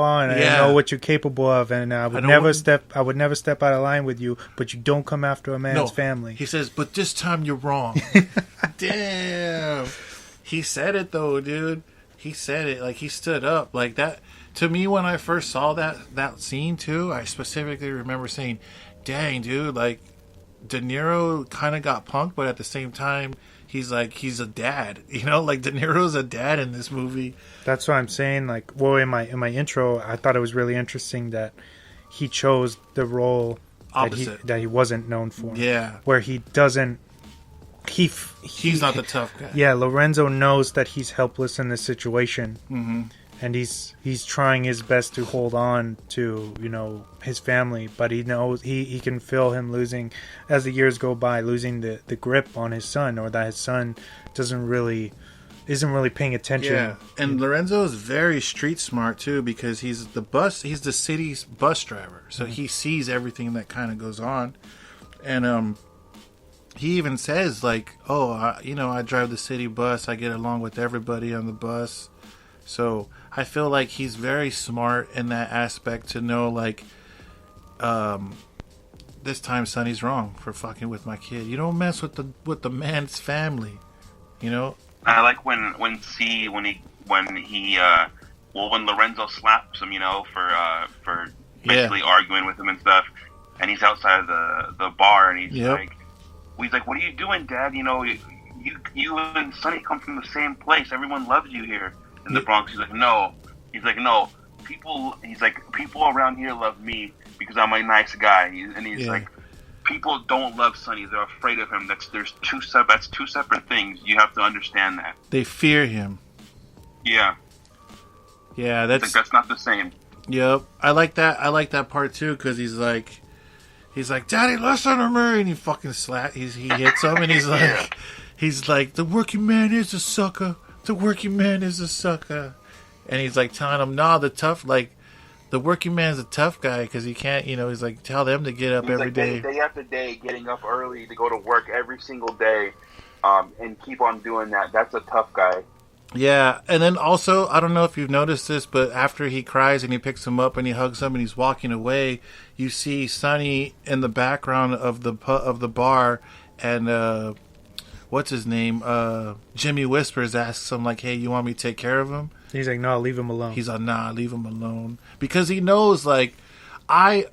and I know what you're capable of, and I would never step out of line with you, but you don't come after a man's family. He says, but this time you're wrong. Damn. He said it though, dude. He said it. Like, he stood up like that. To me, when I first saw that scene too, I specifically remember saying, dang, dude, like, De Niro kind of got punked, but at the same time, he's a dad, you know, like De Niro's a dad in this movie. That's what I'm saying. Like, well, in my intro, I thought it was really interesting that he chose the role that he wasn't known for. Yeah, where he doesn't. He's not the tough guy. Yeah, Lorenzo knows that he's helpless in this situation, mm-hmm. and he's trying his best to hold on to, you know, his family, but he knows he can feel him losing as the years go by, losing the grip on his son, or that his son isn't really paying attention. Yeah, and Lorenzo is very street smart too, because he's the city's bus driver, so he sees everything that kind of goes on, and he even says like, oh, I drive the city bus, I get along with everybody on the bus. So I feel like he's very smart in that aspect to know, like, this time Sonny's wrong for fucking with my kid. You don't mess with the man's family, you know. I like when Lorenzo slaps him, you know, for basically arguing with him and stuff, and he's outside of the bar, and he's like, what are you doing, Dad? You know, you and Sonny come from the same place. Everyone loves you here in the Bronx. He's like, no. People around here love me because I'm a nice guy. He's like, people don't love Sonny. They're afraid of him. That's two separate things. You have to understand that. They fear him. Yeah. Yeah, that's not the same. Yep. I like that part too, because he's like, Daddy, listen to me, and he fucking he hits him, and he's like, the working man is a sucker. The working man is a sucker. And he's like telling him, nah, the working man's a tough guy because he can't, you know, he's like, tell them to get up every day. Day after day, getting up early to go to work every single day, and keep on doing that. That's a tough guy. Yeah, and then also, I don't know if you've noticed this, but after he cries and he picks him up and he hugs him and he's walking away, you see Sonny in the background of the bar, and what's his name? Jimmy Whispers asks him, like, hey, you want me to take care of him? He's like, no, leave him alone. He's like, nah, leave him alone. Because he knows, like, I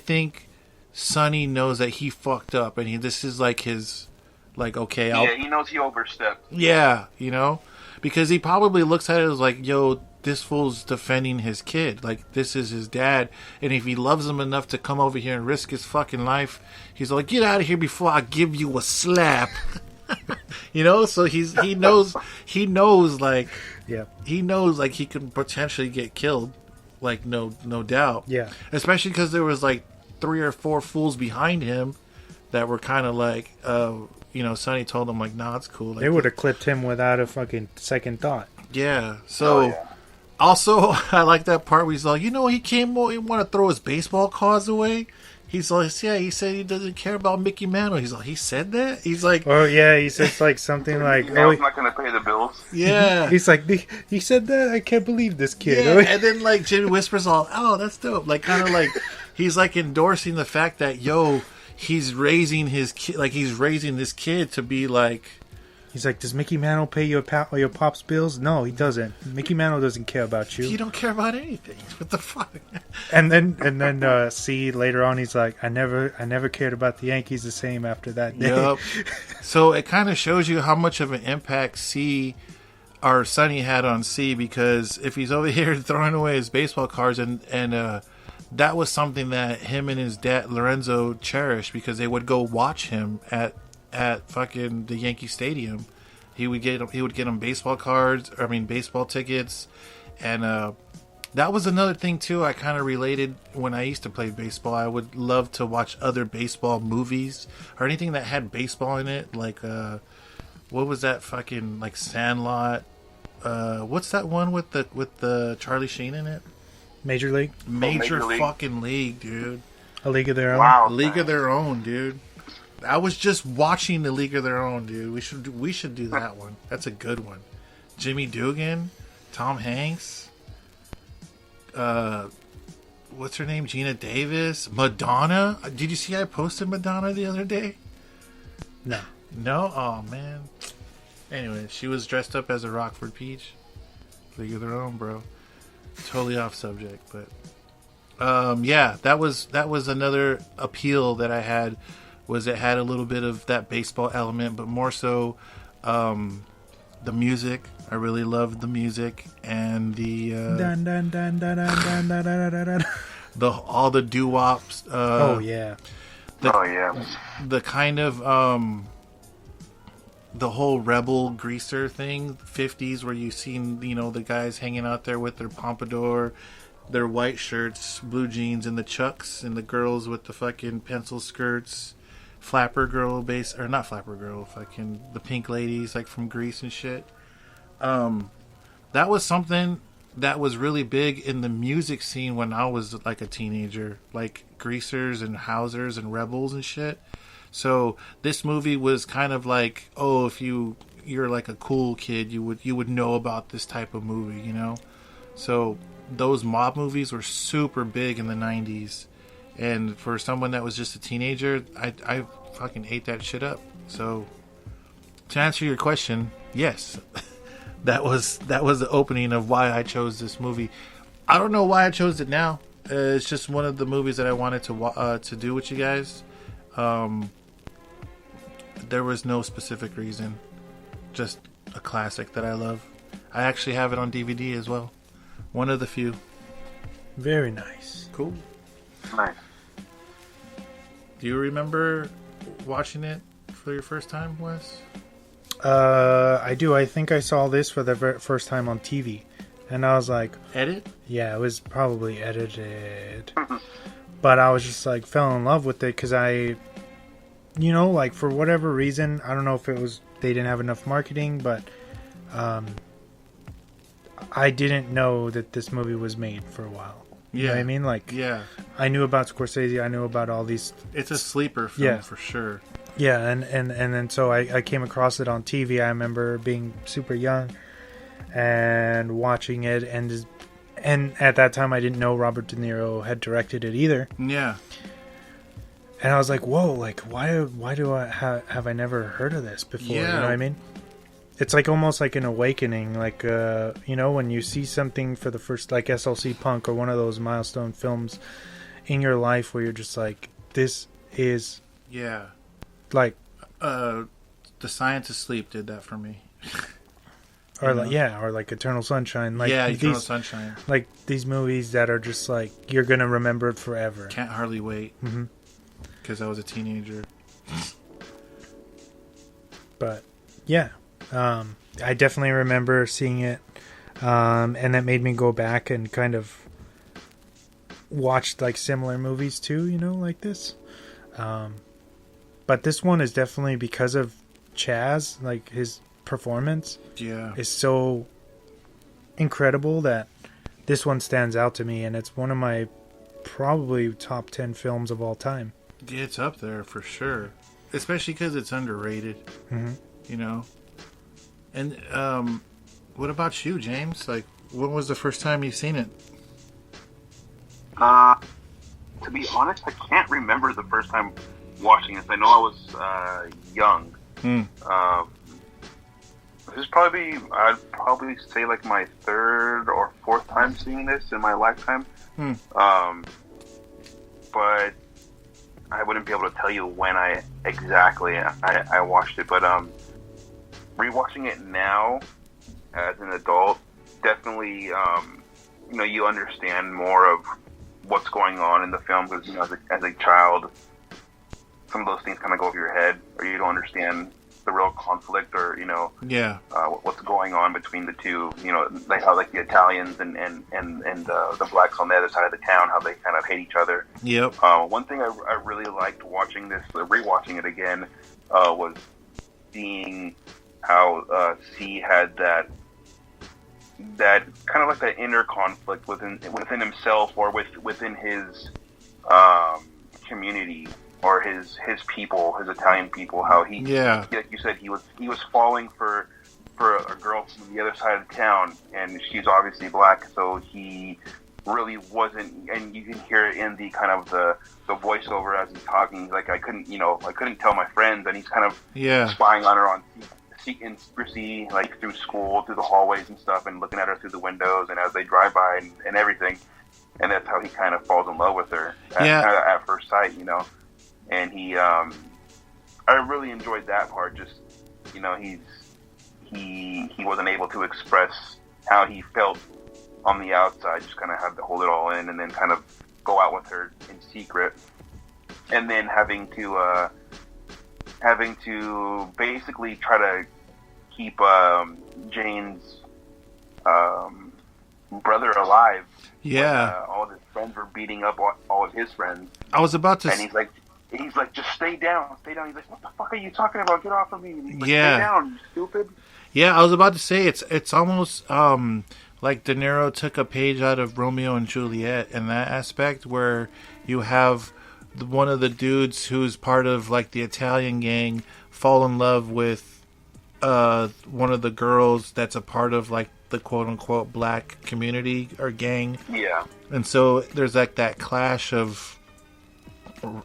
think Sonny knows that he fucked up, and this is like his, like, okay, he knows he overstepped. Yeah, you know? Because he probably looks at it as like, yo, this fool's defending his kid. Like, this is his dad. And if he loves him enough to come over here and risk his fucking life, he's like, get out of here before I give you a slap. You know? So he knows like he can potentially get killed. Like, no doubt. Yeah. Especially because there was like 3 or 4 fools behind him that were kind of like, you know, Sonny told him, like, nah, it's cool. Like, they would have clipped him without a fucking second thought. Yeah. So, also, I like that part where he's like, you know, he want to throw his baseball cards away. He's like, yeah, he said he doesn't care about Mickey Mantle. He's like, he said that? He's like... Oh, yeah, he says, like, something like... He's not going to pay the bills. Yeah. He's like, he said that? I can't believe this kid. Yeah, and then, like, Jimmy Whispers all, oh, that's dope. Like, kind of like, he's, like, endorsing the fact that, yo... He's raising his kid, like he's raising this kid to be like. He's like, does Mickey Mantle pay your pop's bills? No, he doesn't. Mickey Mantle doesn't care about you. He don't care about anything. What the fuck? And then see later on, he's like, I never cared about the Yankees the same after that day. Yep. So it kind of shows you how much of an impact Sonny had on C, because if he's over here throwing away his baseball cards and that was something that him and his dad Lorenzo cherished, because they would go watch him at fucking the Yankee Stadium. He would get him baseball tickets, and that was another thing too. I kind of related when I used to play baseball. I would love to watch other baseball movies or anything that had baseball in it. Like what was that fucking, like, Sandlot? What's that one with the Charlie Sheen in it? Major League? Major fucking League, dude. A League of Their Own? Wow. A League of Their Own, dude. I was just watching the League of Their Own, dude. We should do that one. That's a good one. Jimmy Dugan, Tom Hanks. what's her name? Gina Davis, Madonna. Did you see I posted Madonna the other day? No. No? Oh man. Anyway, she was dressed up as a Rockford Peach. League of Their Own, bro. Totally off subject, but yeah, that was another appeal that I had. Was it had a little bit of that baseball element, but more so the music. I really loved the music and the all the doo-wops. Oh yeah. The kind of the whole rebel greaser thing, 50s, where you seen, the guys hanging out there with their pompadour, their white shirts, blue jeans, and the chucks, and the girls with the fucking pencil skirts, flapper girl base, or not flapper girl, fucking the pink ladies like from Grease and shit. That was something that was really big in the music scene when I was like a teenager, like greasers and housers and rebels and shit. So this movie was kind of like, oh, if you're like a cool kid, you would know about this type of movie, So those mob movies were super big in the 90s. And for someone that was just a teenager, I fucking ate that shit up. So to answer your question, yes. That was the opening of why I chose this movie. I don't know why I chose it now. It's just one of the movies that I wanted to do with you guys. There was no specific reason. Just a classic that I love. I actually have it on DVD as well. One of the few. Very nice. Cool. Nice. Do you remember watching it for your first time, Wes? I do. I think I saw this for the first time on TV. And I was like... Edit? Yeah, it was probably edited. But I was just like, fell in love with it because I... like for whatever reason, I don't know if it was they didn't have enough marketing, but I didn't know that this movie was made for a while. You know what I mean? Like, yeah. I knew about Scorsese. I knew about all these... It's a sleeper film for sure. Yeah, and then so I came across it on TV. I remember being super young and watching it, and at that time I didn't know Robert De Niro had directed it either. Yeah. And I was like, whoa, like why do I have I never heard of this before? Yeah. You know what I mean? It's like almost like an awakening, like when you see something for the first, like SLC Punk or one of those milestone films in your life where you're just like, this is like The Science of Sleep did that for me. or like Eternal Sunshine, like Eternal Sunshine, like these movies that are just like you're gonna remember it forever. Can't hardly wait because I was a teenager. But yeah, I definitely remember seeing it, and that made me go back and kind of watch like similar movies too, like this. But this one is definitely because of Chaz, like his performance is so incredible that this one stands out to me, and it's one of my probably top 10 films of all time. Yeah, it's up there for sure, especially because it's underrated. And what about you, James? Like, when was the first time you've seen it? To be honest, I can't remember the first time watching this. I know I was young. This is I'd probably say like my third or fourth time seeing this in my lifetime. But I wouldn't be able to tell you when I watched it. But rewatching it now as an adult, definitely, you understand more of what's going on in the film because, as a child, some of those things kind of go over your head, or you don't understand the real conflict, or what's going on between the two. Like how the Italians and the blacks on the other side of the town, how they kind of hate each other. Yep. One thing I really liked watching this, rewatching it again, was seeing how C had that kind of like that inner conflict within himself, or within his community, or his people, his Italian people. How he, like you said, he was falling for a girl from the other side of town, and she's obviously black, so he really wasn't, and you can hear it in the kind of the voiceover as he's talking. He's like, I couldn't tell my friends, and he's kind of spying on her on secrecy, like through school, through the hallways and stuff, and looking at her through the windows, and as they drive by and everything, and that's how he kind of falls in love with her at first sight, you know. And he, I really enjoyed that part. Just, you know, he wasn't able to express how he felt on the outside, just kind of had to hold it all in, and then kind of go out with her in secret, and then having to basically try to keep Jane's brother alive. Yeah, when, all of his friends were beating up all of his friends. I was about to, and he's like, just stay down. He's like, what the fuck are you talking about? Get off of me! And he's like, yeah, stay down, you stupid. Yeah, I was about to say it's almost like De Niro took a page out of Romeo and Juliet in that aspect, where you have one of the dudes who's part of like the Italian gang fall in love with one of the girls that's a part of like the quote unquote black community or gang. Yeah. And so there's like that clash of,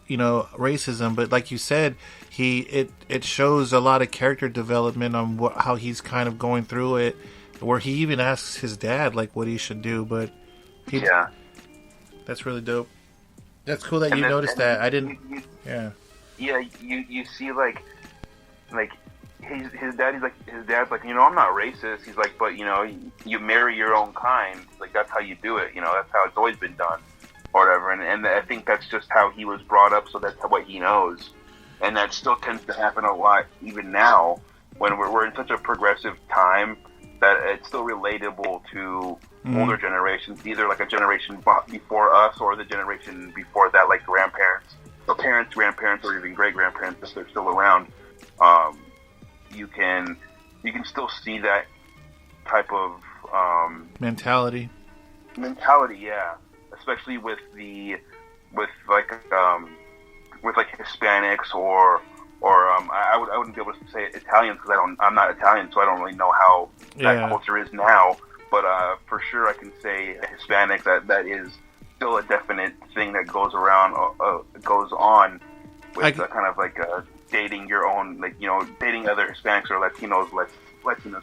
you know, racism, but like you said, it shows a lot of character development on how he's kind of going through it, where he even asks his dad like what he should do. But that's really dope. That's cool that you noticed that. I didn't. You see like his dad's like, you know, I'm not racist. He's like, but you know, you marry your own kind. Like that's how you do it. You know, that's how it's always been done, or whatever. And I think that's just how he was brought up. So that's what he knows. And that still tends to happen a lot even now, when we're in such a progressive time, that it's still relatable to older generations, either like a generation before us or the generation before that, like grandparents, or parents, grandparents, or even great-grandparents, if they're still around. You can still see that type of mentality, yeah. Especially with Hispanics or I wouldn't be able to say Italians because I'm not Italian, so I don't really know how that culture is now. But for sure, I can say Hispanic. That is still a definite thing that goes on with kind of like dating your own, like, you know, dating other Hispanics or Latinos,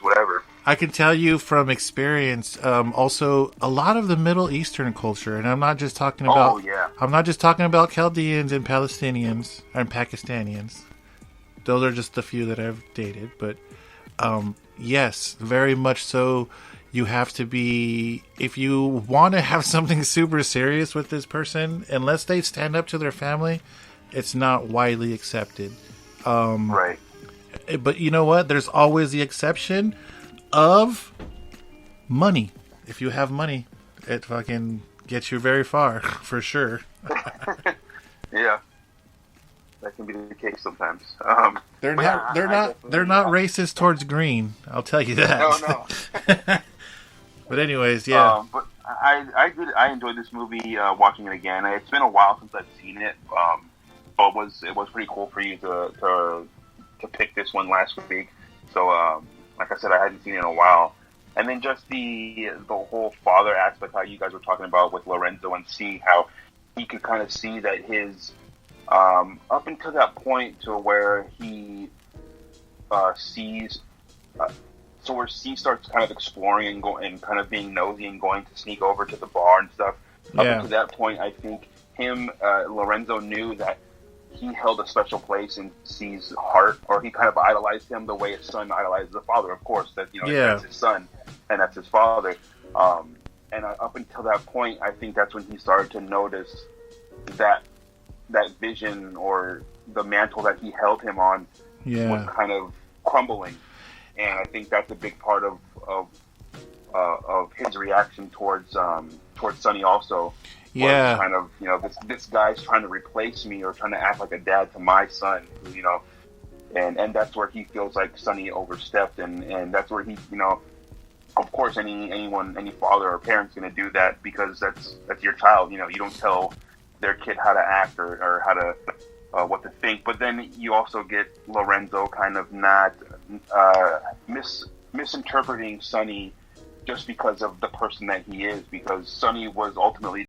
whatever. I can tell you from experience, also a lot of the Middle Eastern culture, and I'm not just talking about Chaldeans and Palestinians and Pakistanians. Those are just the few that I've dated, but yes, very much so. You have to be, if you want to have something super serious with this person, unless they stand up to their family, it's not widely accepted. Right. But you know what? There's always the exception of money. If you have money, it fucking gets you very far, for sure. Yeah. That can be the case sometimes. They're not racist towards green. I'll tell you that. No. But anyways, yeah. But I enjoyed this movie, watching it again. It's been a while since I've seen it. But it was pretty cool for you to pick this one last week. So like I said, I hadn't seen it in a while. And then just the whole father aspect, how you guys were talking about with Lorenzo, and see how he could kind of see that his up until that point to where he sees. So where C starts kind of exploring and kind of being nosy and going to sneak over to the bar and stuff. Up until that point, I think Lorenzo knew that he held a special place in C's heart, or he kind of idolized him the way his son idolizes the father. Of course, that that's his son and that's his father. And up until that point, I think that's when he started to notice that vision or the mantle that he held him on was kind of crumbling. And I think that's a big part of his reaction towards Sonny also. Yeah. Kind of, this guy's trying to replace me or trying to act like a dad to my son, and that's where he feels like Sonny overstepped, and that's where he, of course, any father or parent's going to do that because that's your child. You don't tell their kid how to act or how to what to think. But then you also get Lorenzo kind of not misinterpreting Sonny just because of the person that he is. Because Sonny was ultimately